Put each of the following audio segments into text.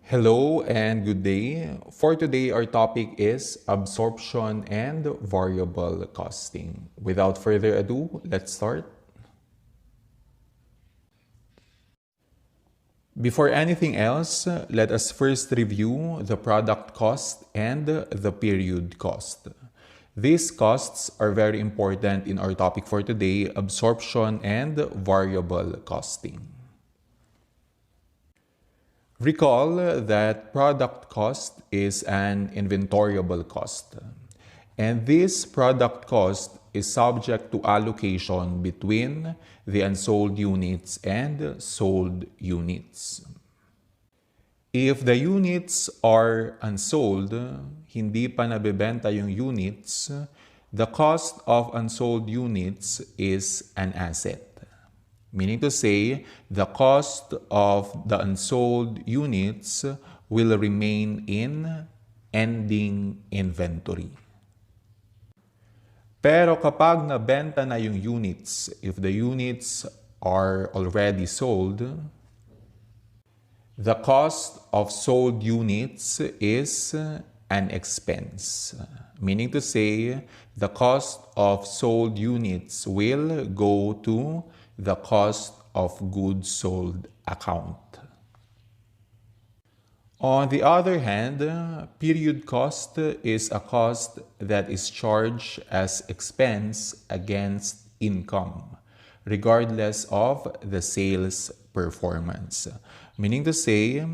Hello and good day. For today, our topic is absorption and variable costing. Without further ado, let's start. Before anything else, let us first review the product cost and the period cost. These costs are very important in our topic for today, absorption and variable costing. Recall that product cost is an inventoriable cost, and this product cost is subject to allocation between the unsold units and sold units. If the units are unsold, hindi pa nabebenta yung units, the cost of unsold units is an asset. Meaning to say, the cost of the unsold units will remain in ending inventory. Pero kapag nabenta na yung units, if the units are already sold, the cost of sold units is an expense. Meaning to say, the cost of sold units will go to the cost of goods sold account. On the other hand, period cost is a cost that is charged as expense against income, regardless of the sales performance. Meaning to say,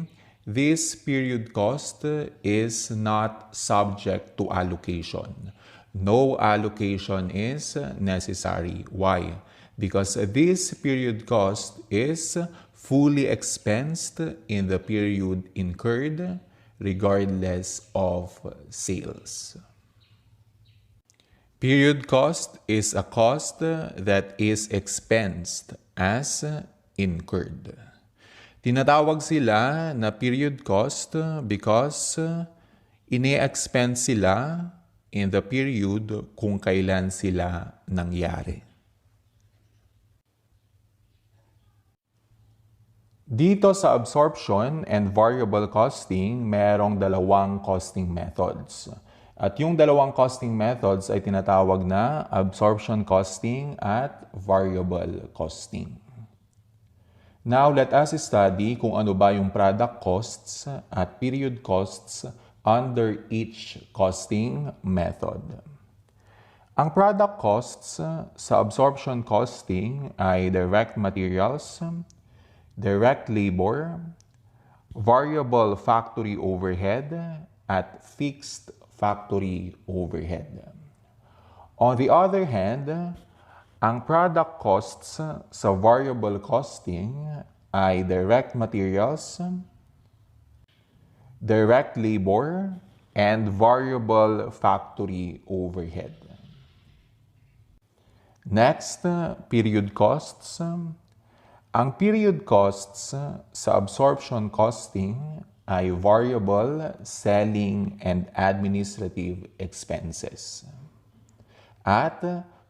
this period cost is not subject to allocation. No allocation is necessary. Why? Because this period cost is fully expensed in the period incurred regardless of sales. Period cost is a cost that is expensed as incurred. Tinatawag sila na period cost because ine-expense sila in the period kung kailan sila nangyari. Dito sa absorption and variable costing, merong dalawang costing methods. At yung dalawang costing methods ay tinatawag na absorption costing at variable costing. Now, let us study kung ano ba yung product costs at period costs under each costing method. Ang product costs sa absorption costing ay direct materials, direct labor, variable factory overhead, at fixed factory overhead. On the other hand, ang product costs sa variable costing ay direct materials, direct labor, and variable factory overhead. Next, period costs. Ang period costs sa absorption costing ay variable, selling, and administrative expenses. At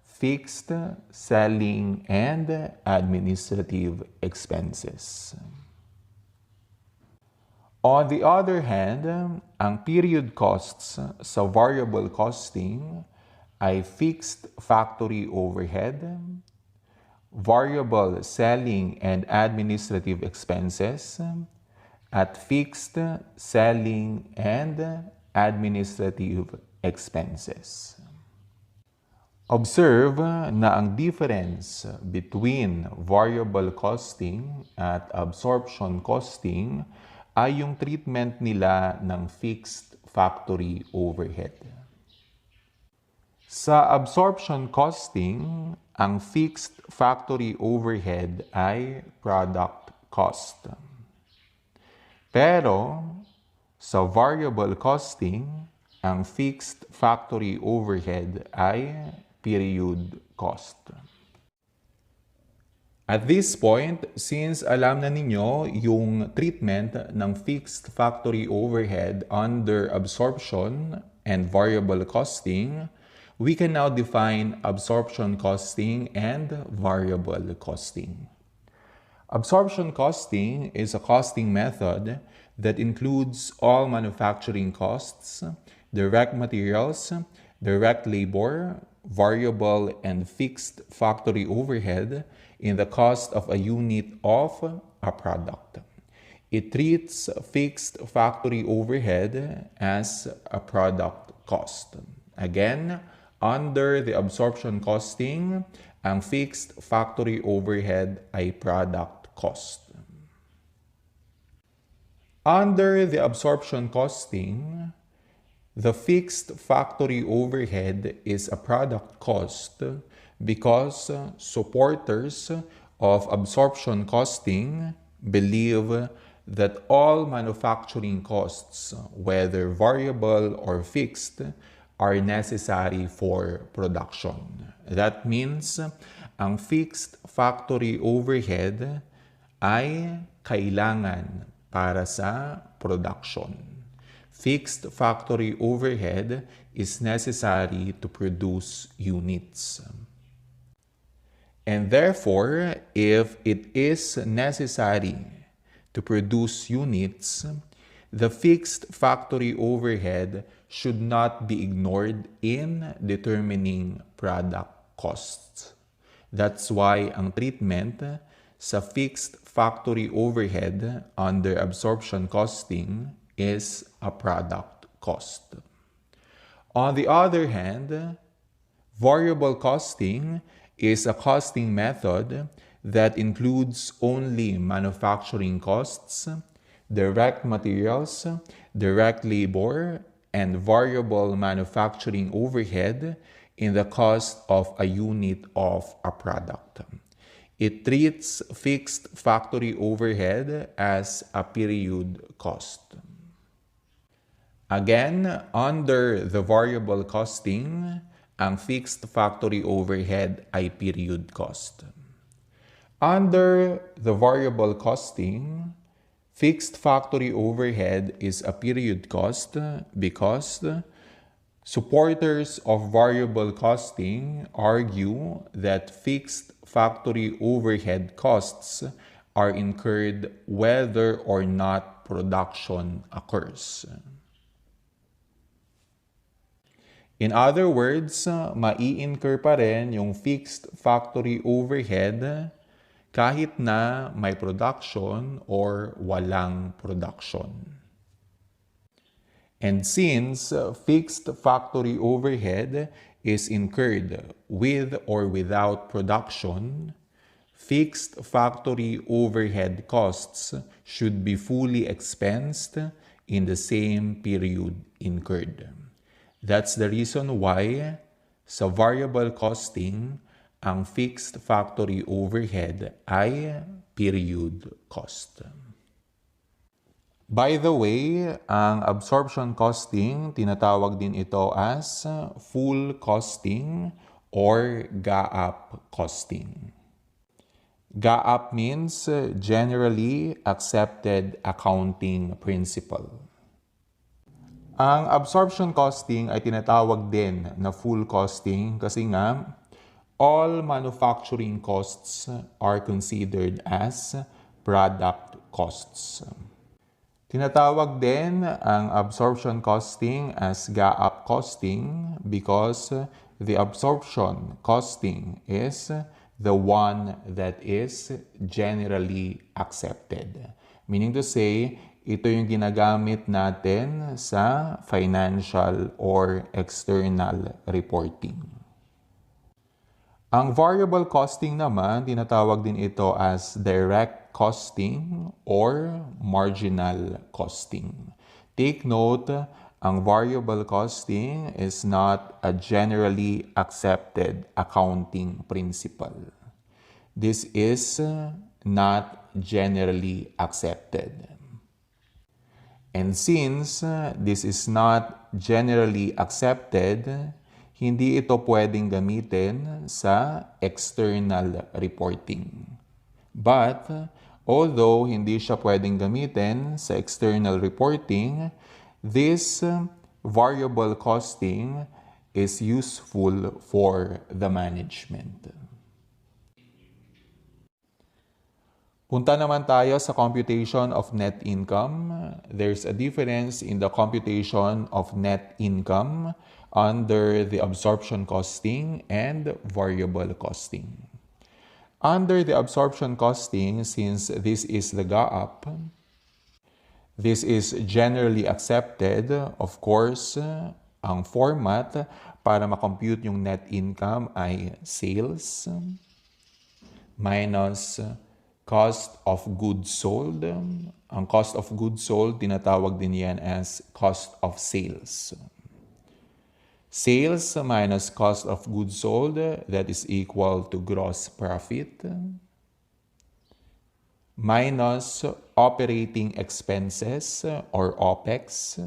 fixed, selling, and administrative expenses. On the other hand, ang period costs sa variable costing ay fixed factory overhead, variable selling and administrative expenses, at fixed selling and administrative expenses. Observe na ang difference between variable costing at absorption costing ay yung treatment nila ng fixed factory overhead. Sa absorption costing, ang fixed factory overhead ay product cost. Pero sa variable costing, ang fixed factory overhead ay period cost. At this point, since alam na ninyo yung treatment ng fixed factory overhead under absorption and variable costing, we can now define absorption costing and variable costing. Absorption costing is a costing method that includes all manufacturing costs, direct materials, direct labor, variable and fixed factory overhead in the cost of a unit of a product. It treats fixed factory overhead as a product cost. Again, under the absorption costing, ang fixed factory overhead ay product cost. Under the absorption costing, the fixed factory overhead is a product cost because supporters of absorption costing believe that all manufacturing costs, whether variable or fixed, are necessary for production. That means, ang fixed factory overhead ay kailangan para sa production. Fixed factory overhead is necessary to produce units. And therefore, if it is necessary to produce units, the fixed factory overhead should not be ignored in determining product costs. That's why ang treatment sa fixed factory overhead under absorption costing is a product cost. On the other hand, variable costing is a costing method that includes only manufacturing costs, direct materials, direct labor, and variable manufacturing overhead in the cost of a unit of a product. It treats fixed factory overhead as a period cost. Again, under the variable costing, ang fixed factory overhead ay period cost. Under the variable costing, fixed factory overhead is a period cost because supporters of variable costing argue that fixed factory overhead costs are incurred whether or not production occurs. In other words, mai-incur pa rin yung fixed factory overhead kahit na may production or walang production. And since fixed factory overhead is incurred with or without production, fixed factory overhead costs should be fully expensed in the same period incurred. That's the reason why sa variable costing, ang fixed factory overhead ay period cost. By the way, ang absorption costing, tinatawag din ito as full costing or GAAP costing. GAAP means Generally Accepted Accounting Principle. Ang absorption costing ay tinatawag din na full costing kasi nga all manufacturing costs are considered as product costs. Tinatawag din ang absorption costing as GAAP costing because the absorption costing is the one that is generally accepted. Meaning to say, ito yung ginagamit natin sa financial or external reporting. Ang variable costing naman, tinatawag din ito as direct costing or marginal costing. Take note, ang variable costing is not a generally accepted accounting principle. This is not generally accepted. And since this is not generally accepted, hindi ito pwedeng gamitin sa external reporting. But, although hindi siya pwedeng gamitin sa external reporting, this variable costing is useful for the management. Punta naman tayo sa computation of net income. There's a difference in the computation of net income under the absorption costing and variable costing. Under the absorption costing, since this is the GAAP, this is generally accepted. Of course, ang format para makompute yung net income ay sales minus cost of goods sold. Ang cost of goods sold, tinatawag din yan as cost of sales. Sales minus cost of goods sold, that is equal to gross profit, minus operating expenses or OPEX.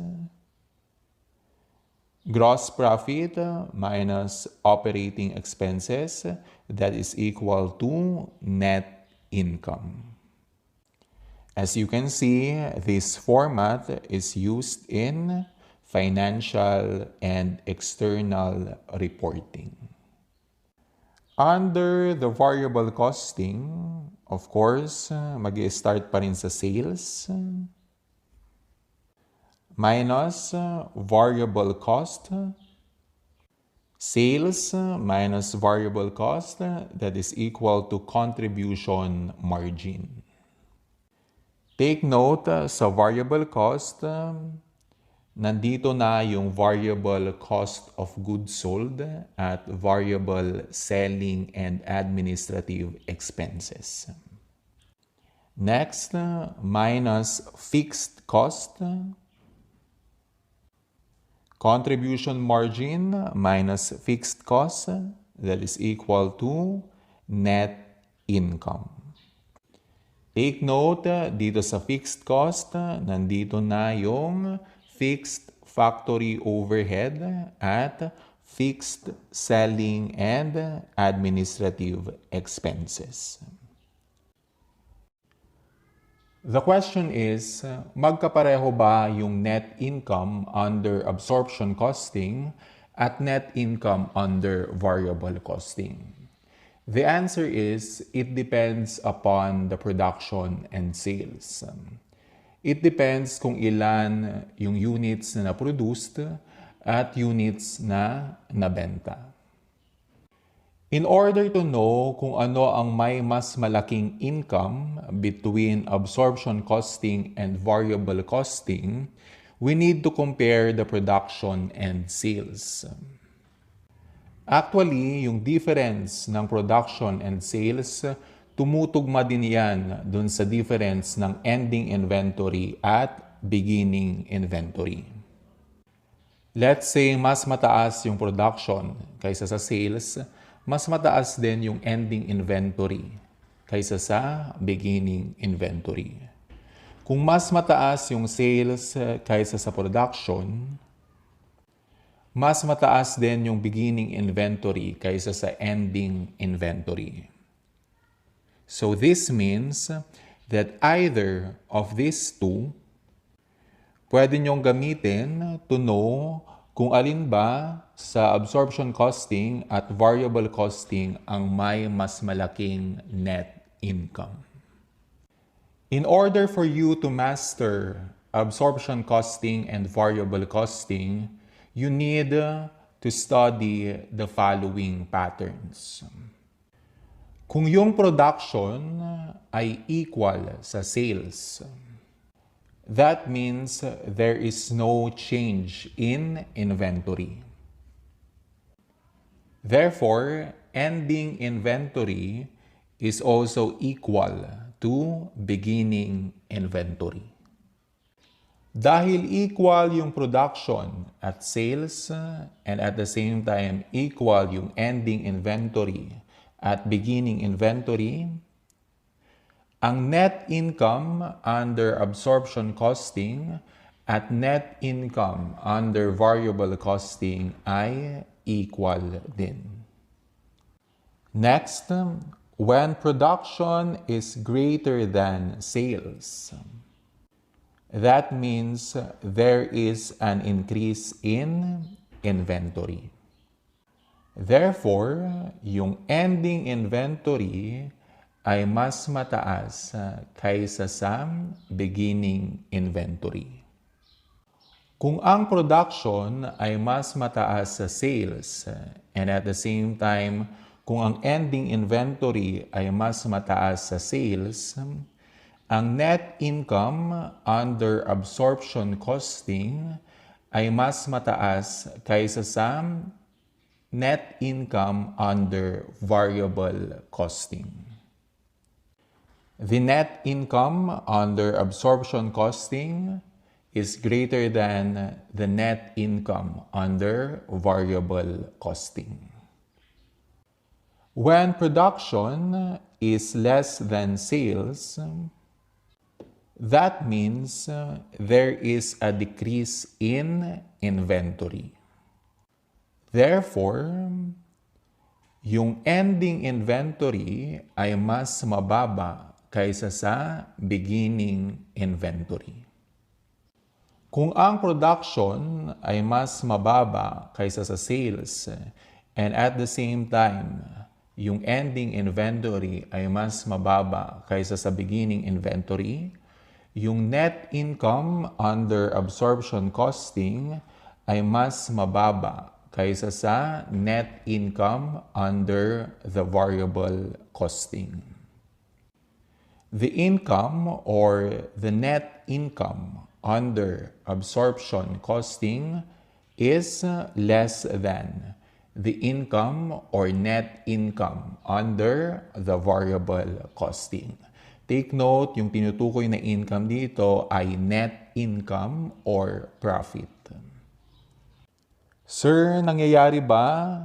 Gross profit minus operating expenses, that is equal to net income. As you can see, this format is used in financial and external reporting. Under the variable costing, of course, mag-i-start pa rin sa sales minus variable cost. Sales minus variable cost, that is equal to contribution margin. Take note, sa variable cost, nandito na yung variable cost of goods sold at variable selling and administrative expenses. Next, minus fixed cost. Contribution margin minus fixed cost, that is equal to net income. Take note, dito sa fixed cost, nandito na yung fixed factory overhead at fixed selling and administrative expenses. The question is, magkapareho ba yung net income under absorption costing at net income under variable costing? The answer is, it depends upon the production and sales. It depends kung ilan yung units na na-produced at units na nabenta. In order to know kung ano ang may mas malaking income between absorption costing and variable costing, we need to compare the production and sales. Actually, yung difference ng production and sales, tumutugma din yan dun sa difference ng ending inventory at beginning inventory. Let's say mas mataas yung production kaysa sa sales, mas mataas din yung ending inventory kaysa sa beginning inventory. Kung mas mataas yung sales kaysa sa production, mas mataas din yung beginning inventory kaysa sa ending inventory. So this means that either of these two, pwede nyong gamitin to know kung alin ba sa absorption costing at variable costing ang may mas malaking net income. In order for you to master absorption costing and variable costing, you need to study the following patterns. Kung yung production ay equal sa sales, that means there is no change in inventory. Therefore, ending inventory is also equal to beginning inventory. Dahil equal yung production at sales and at the same time equal yung ending inventory at beginning inventory, ang net income under absorption costing at net income under variable costing ay equal din. Next, when production is greater than sales, that means there is an increase in inventory. Therefore, yung ending inventory ay mas mataas kaysa sa beginning inventory. Kung ang production ay mas mataas sa sales and at the same time, kung ang ending inventory ay mas mataas sa sales, ang net income under absorption costing ay mas mataas kaysa sa net income under variable costing. The net income under absorption costing is greater than the net income under variable costing. When production is less than sales, that means there is a decrease in inventory. Therefore, yung ending inventory ay mas mababa kaysa sa beginning inventory. Kung ang production ay mas mababa kaysa sa sales and at the same time, yung ending inventory ay mas mababa kaysa sa beginning inventory, yung net income under absorption costing ay mas mababa kaysa sa net income under the variable costing. The income or the net income under absorption costing is less than the income or net income under the variable costing. Take note, yung tinutukoy na income dito ay net income or profit. Sir, nangyayari ba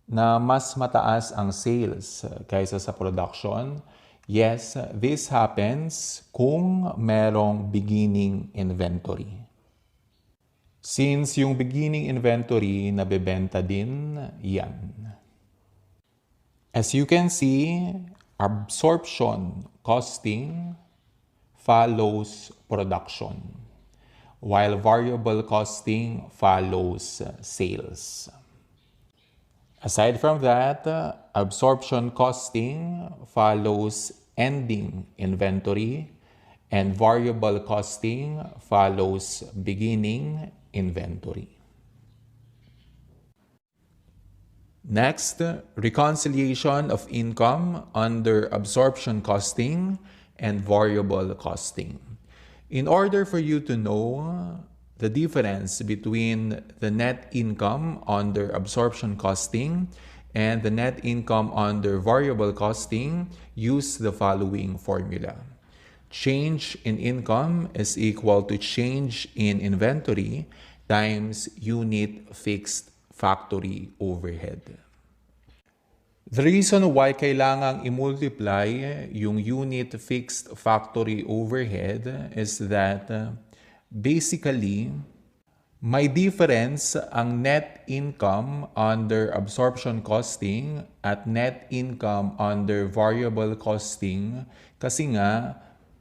na mas mataas ang sales kaysa sa production? Yes, this happens kung merong beginning inventory. Since yung beginning inventory nabebenta din, yan. As you can see, absorption costing follows production, while variable costing follows sales. Aside from that, absorption costing follows ending inventory and variable costing follows beginning inventory. Next, reconciliation of income under absorption costing and variable costing. In order for you to know the difference between the net income under absorption costing and the net income under variable costing, use the following formula. Change in income is equal to change in inventory times unit fixed factory overhead. The reason why kailangang i-multiply yung unit fixed factory overhead is that basically, may difference ang net income under absorption costing at net income under variable costing kasi nga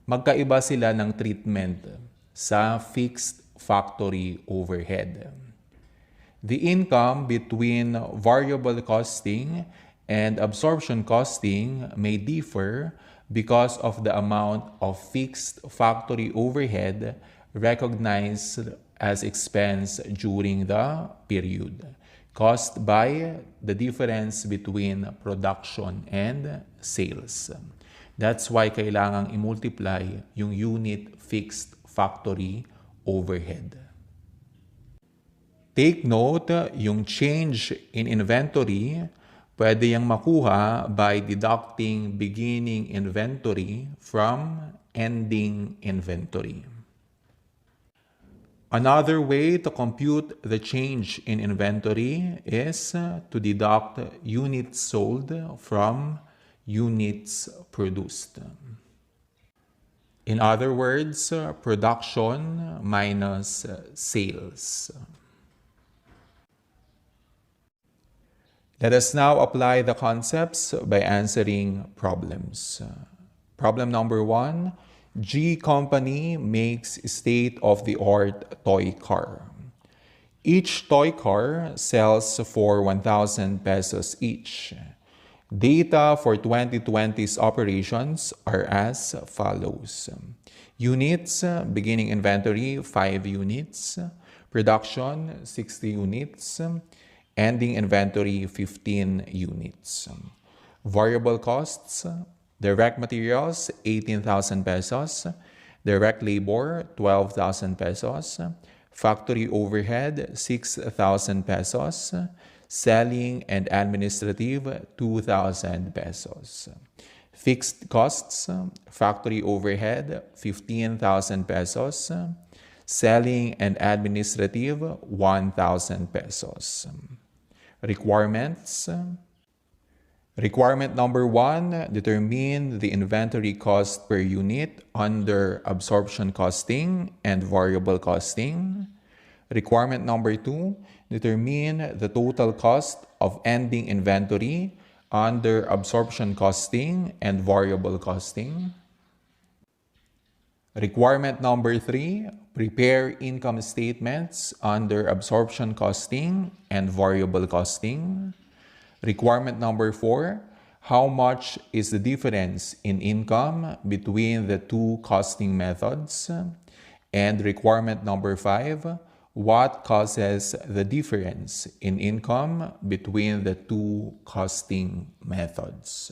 magkaiba sila ng treatment sa fixed factory overhead. The income between variable costing and absorption costing may differ because of the amount of fixed factory overhead recognized as expense during the period, caused by the difference between production and sales. That's why kailangang i-multiply yung unit fixed factory overhead. Take note, yung change in inventory, pwede yang makuha by deducting beginning inventory from ending inventory. Another way to compute the change in inventory is to deduct units sold from units produced. In other words, production minus sales. Let us now apply the concepts by answering problems. Problem number 1. G Company makes state-of-the-art toy car. Each toy car sells for 1,000 pesos each. Data for 2020's operations are as follows. Units, beginning inventory, 5 units. Production, 60 units. Ending inventory, 15 units. Variable costs, direct materials, 18,000 pesos. Direct labor, 12,000 pesos. Factory overhead, 6,000 pesos. Selling and administrative, 2,000 pesos. Fixed costs, factory overhead, 15,000 pesos. Selling and administrative, 1,000 pesos. Requirements. Requirement number 1, determine the inventory cost per unit under absorption costing and variable costing. Requirement number 2, determine the total cost of ending inventory under absorption costing and variable costing. Requirement number 3, prepare income statements under absorption costing and variable costing. Requirement number 4, how much is the difference in income between the two costing methods? And requirement number 5, what causes the difference in income between the two costing methods?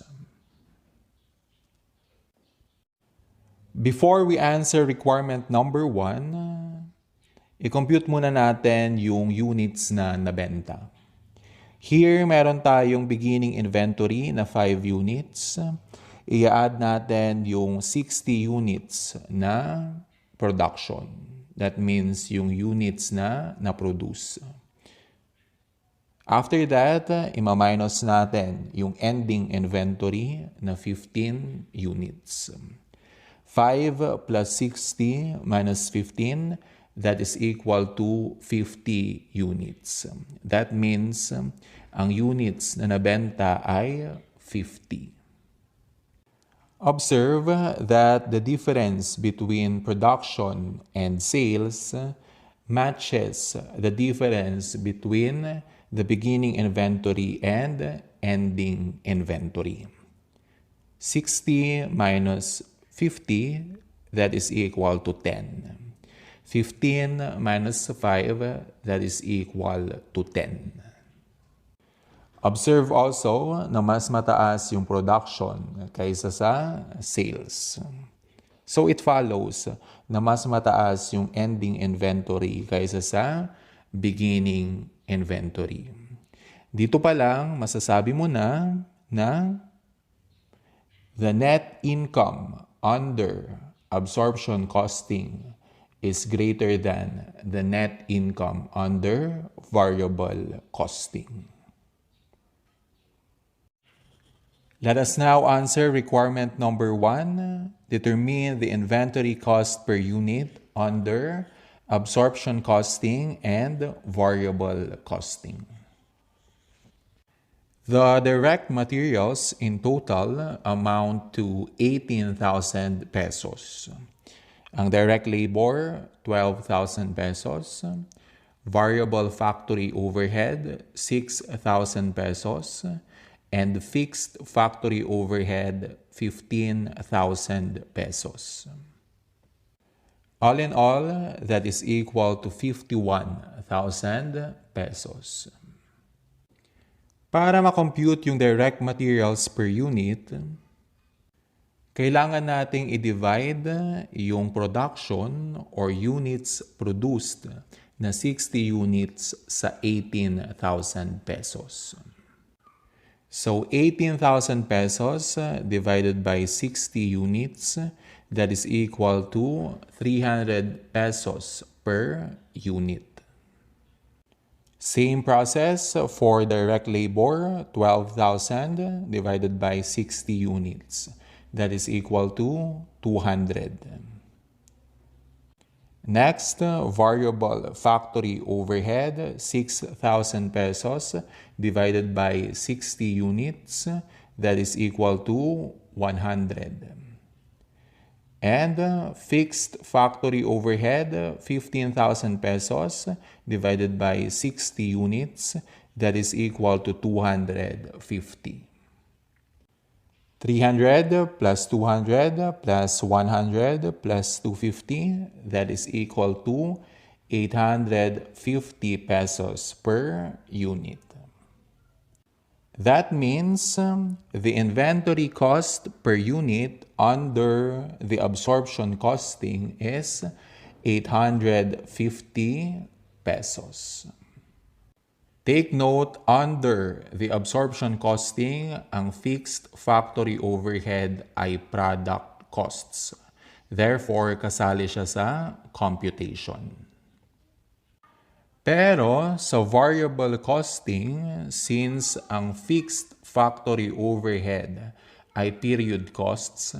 Before we answer requirement number 1, i-compute muna natin yung units na nabenta. Here, meron tayong beginning inventory na 5 units. I-add natin yung 60 units na production. That means yung units na na-produce. After that, ima-minus natin yung ending inventory na 15 units. 5 plus 60 minus 15, that is equal to 50 units. That means ang units na nabenta ay 50. Observe that the difference between production and sales matches the difference between the beginning inventory and ending inventory. 60 minus 50, that is equal to 10. 15 minus 5, that is equal to 10. Observe also na mas mataas yung production kaysa sa sales. So it follows na mas mataas yung ending inventory kaysa sa beginning inventory. Dito pa lang masasabi mo na the net income under absorption costing is greater than the net income under variable costing. Let us now answer requirement number 1. Determine the inventory cost per unit under absorption costing and variable costing. The direct materials in total amount to 18,000 pesos. Ang direct labor, 12,000 pesos. Variable factory overhead, 6,000 pesos. And fixed factory overhead, 15,000 pesos. All in all, that is equal to 51,000 pesos. Para ma-compute yung direct materials per unit, kailangan nating i-divide yung production or units produced na 60 units sa 18,000 pesos. So 18,000 pesos divided by 60 units, that is equal to 300 pesos per unit. Same process for direct labor, 12,000 divided by 60 units. That is equal to 200. Next, variable factory overhead, 6,000 pesos divided by 60 units. That is equal to 100. And fixed factory overhead, 15,000 pesos divided by 60 units. That is equal to 250. 300 plus 200 plus 100 plus 250, that is equal to 850 pesos per unit. That means the inventory cost per unit under the absorption costing is 850 pesos. Take note, under the absorption costing, ang fixed factory overhead ay product costs. Therefore, kasali siya sa computation. Pero sa variable costing, since ang fixed factory overhead ay period costs,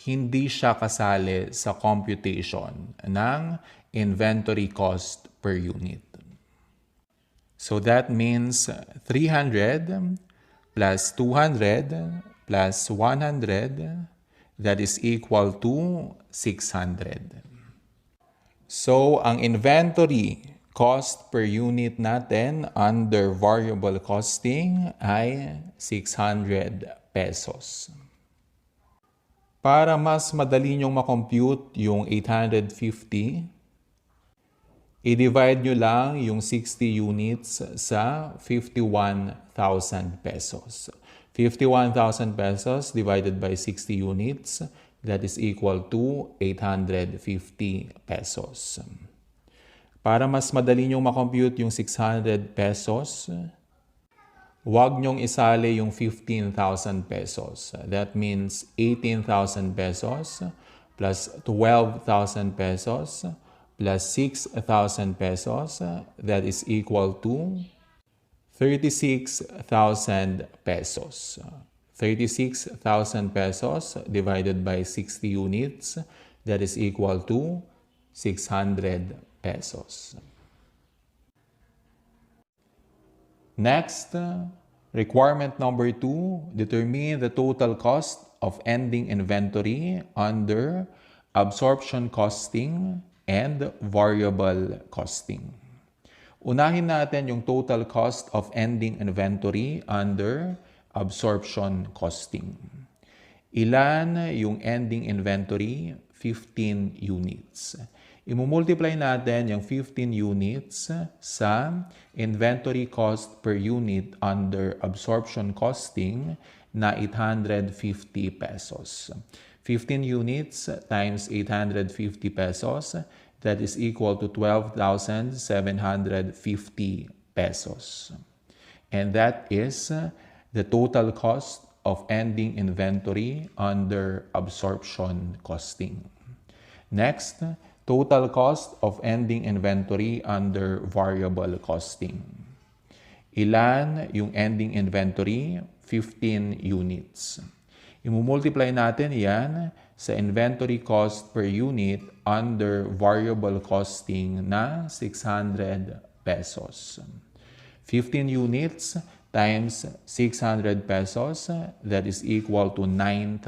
hindi siya kasali sa computation ng inventory cost per unit. So that means 300 plus 200 plus 100, that is equal to 600. So ang inventory cost per unit natin under variable costing ay 600 pesos. Para mas madali nyong makompute yung 850, i-divide nyo lang yung 60 units sa 51,000 pesos. 51,000 pesos divided by 60 units, that is equal to 850 pesos. Para mas madali nyong makompute yung 600 pesos, huwag nyong isali yung 15,000 pesos. That means 18,000 pesos plus 12,000 pesos plus 6,000 pesos, that is equal to 36,000 pesos. 36,000 pesos divided by 60 units, that is equal to 600 pesos. Next, requirement number 2, determine the total cost of ending inventory under absorption costing and variable costing. Unahin natin yung total cost of ending inventory under absorption costing. Ilan yung ending inventory? 15 units. Imumultiply natin yung 15 units sa inventory cost per unit under absorption costing na 850 pesos. 15 units times 850 pesos, that is equal to 12,750 pesos. And that is the total cost of ending inventory under absorption costing. Next, total cost of ending inventory under variable costing. Ilan yung ending inventory? 15 units. Imumultiply natin yan sa inventory cost per unit under variable costing na 600 pesos. 15 units times 600 pesos, that is equal to 9,000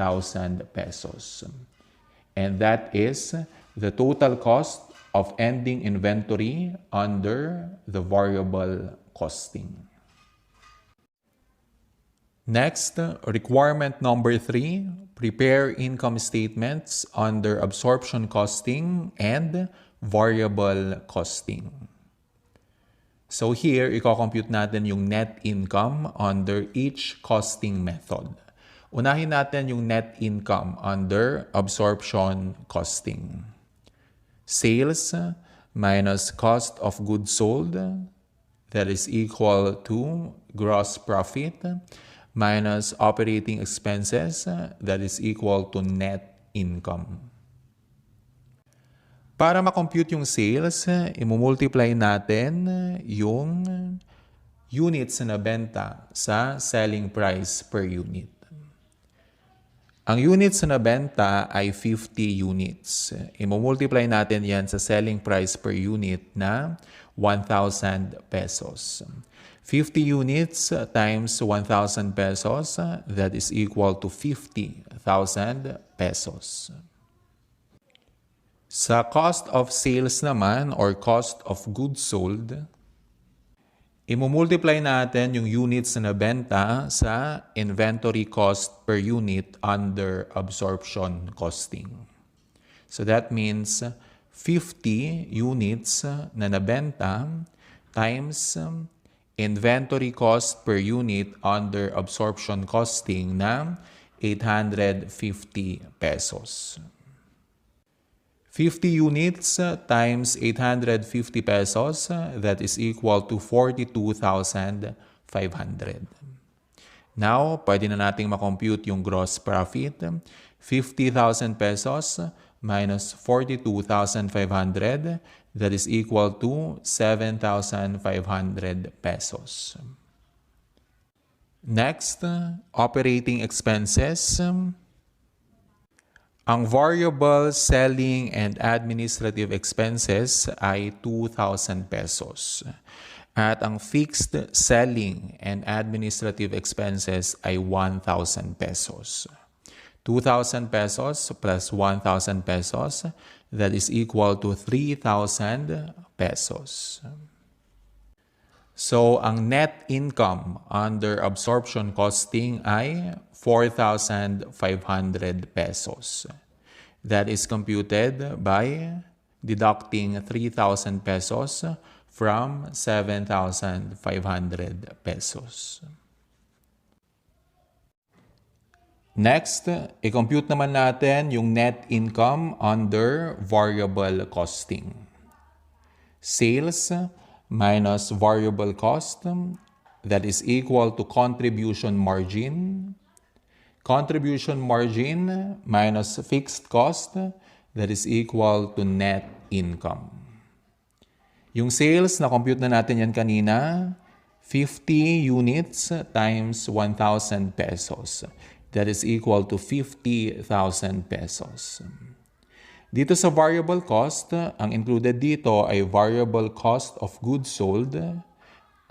pesos. And that is the total cost of ending inventory under the variable costing. Next, requirement number 3, prepare income statements under absorption costing and variable costing. So here, i-compute natin yung net income under each costing method. Unahin natin yung net income under absorption costing. Sales minus cost of goods sold, that is equal to gross profit, minus operating expenses, that is equal to net income. Para makompute yung sales, imumultiply natin yung units na benta sa selling price per unit. Ang units na benta ay 50 units. Imumultiply natin yan sa selling price per unit na 1,000 pesos. 50 units times 1,000 pesos, that is equal to 50,000 pesos. Sa cost of sales naman or cost of goods sold, Imumultiply natin yung units na nabenta sa inventory cost per unit under absorption costing. So that means 50 units na nabenta times inventory cost per unit under absorption costing na 850 pesos. 50 units times 850 pesos, that is equal to 42,500. Now, pwede na nating makompute yung gross profit. 50,000 pesos minus 42,500, that is equal to 7,500 pesos. Next, operating expenses. Ang variable selling and administrative expenses ay 2,000 pesos. At ang fixed selling and administrative expenses ay 1,000 pesos. 2,000 pesos plus 1,000 pesos, that is equal to 3,000 pesos. So, ang net income under absorption costing ay 4,500 pesos. That is computed by deducting 3,000 pesos from 7,500 pesos. Next, i-compute naman natin yung net income under variable costing. Sales minus variable cost, that is equal to contribution margin. Contribution margin minus fixed cost, that is equal to net income. Yung sales, na-compute na natin yan kanina, 50 units times 1,000 pesos. That is equal to 50,000 pesos. Dito sa variable cost, ang included dito ay variable cost of goods sold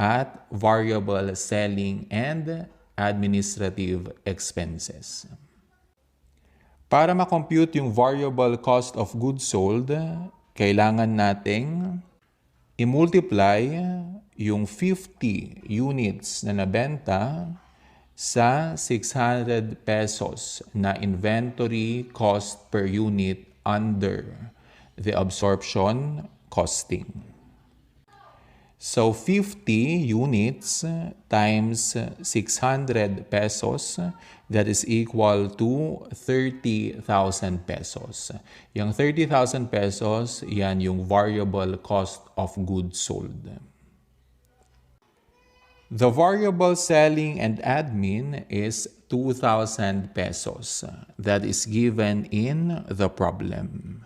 at variable selling and administrative expenses. Para ma-compute yung variable cost of goods sold, kailangan nating i-multiply yung 50 units na nabenta sa 600 pesos na inventory cost per unit under the absorption costing. So 50 units times 600 pesos, that is equal to 30,000 pesos. Yung 30,000 pesos, yan yung variable cost of goods sold. The variable selling and admin is 2,000 pesos. That is given in the problem.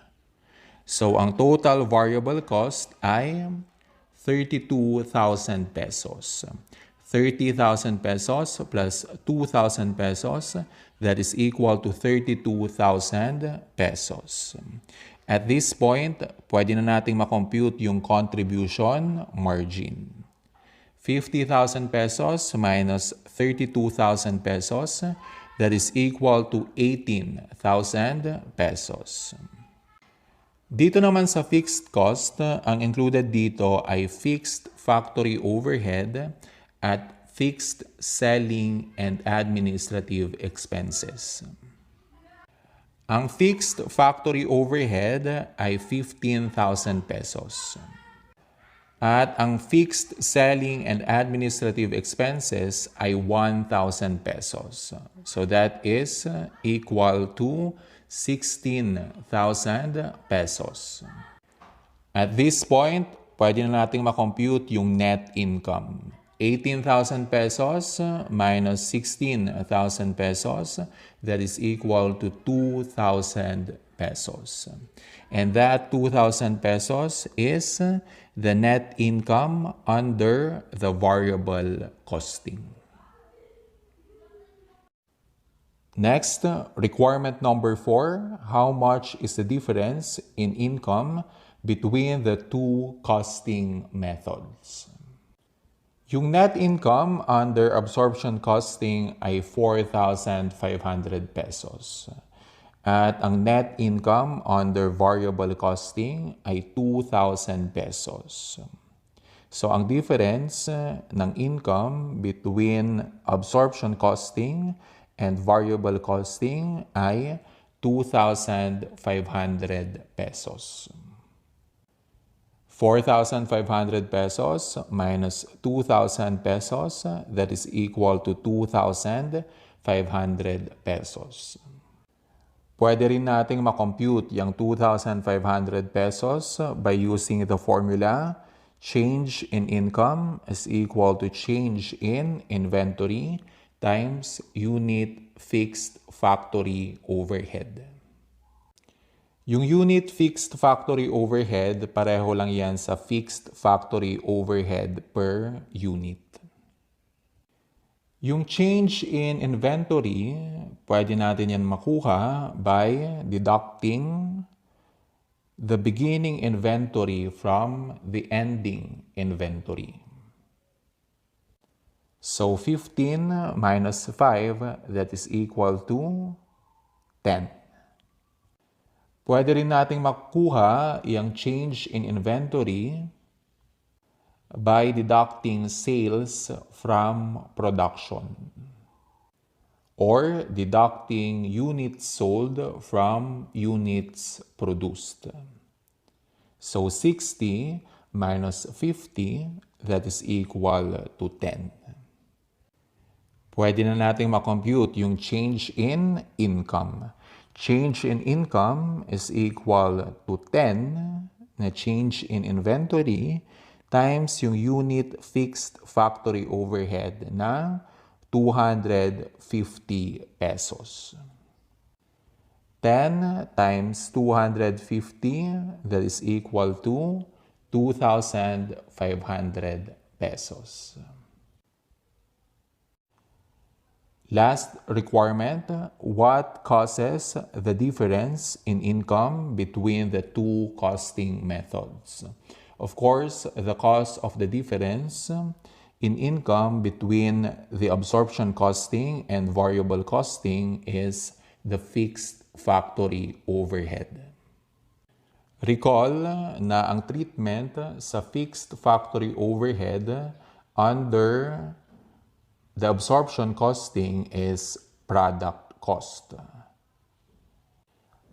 So ang total variable cost ay 32,000 pesos. 30,000 pesos plus 2,000 pesos, that is equal to 32,000 pesos. At this point, pwede na nating makompute yung contribution margin. 50,000 pesos minus 32,000 pesos, that is equal to 18,000 pesos. Dito naman sa fixed cost, ang included dito ay fixed factory overhead at fixed selling and administrative expenses. Ang fixed factory overhead ay 15,000 pesos. At ang fixed selling and administrative expenses ay 1,000 pesos. So that is equal to 16,000 pesos. At this point, pwede na nating makompute yung net income. 18,000 pesos minus 16,000 pesos, that is equal to 2,000 pesos. And that 2,000 pesos is the net income under the variable costing. Next, requirement number 4, how much is the difference in income between the two costing methods? Yung net income under absorption costing ay 4,500 pesos. At ang net income under variable costing ay 2,000 pesos. So, ang difference ng income between absorption costing and variable costing ay 2,500 pesos. 4,500 pesos minus 2,000 pesos, that is equal to 2,500 pesos. Pwede rin nating makompute yung 2,500 pesos by using the formula change in income is equal to change in inventory times unit fixed factory overhead. Yung unit fixed factory overhead, pareho lang yan sa fixed factory overhead per unit. Yung change in inventory, pwede natin yan makuha by deducting the beginning inventory from the ending inventory. So 15 minus 5, that is equal to 10. Pwede rin nating makuha yung change in inventory by deducting sales from production or deducting units sold from units produced. So 60 minus 50, that is equal to 10. Pwede na nating makompute yung change in income. Change in income is equal to 10 na change in inventory times yung unit fixed factory overhead na 250 pesos. 10 times 250, that is equal to 2,500 pesos. Last requirement, what causes the difference in income between the two costing methods? Of course, the cause of the difference in income between the absorption costing and variable costing is the fixed factory overhead. Recall na ang treatment sa fixed factory overhead under the absorption costing is product cost.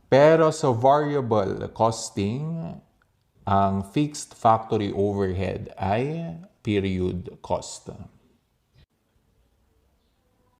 Pero sa variable costing, ang fixed factory overhead ay period cost.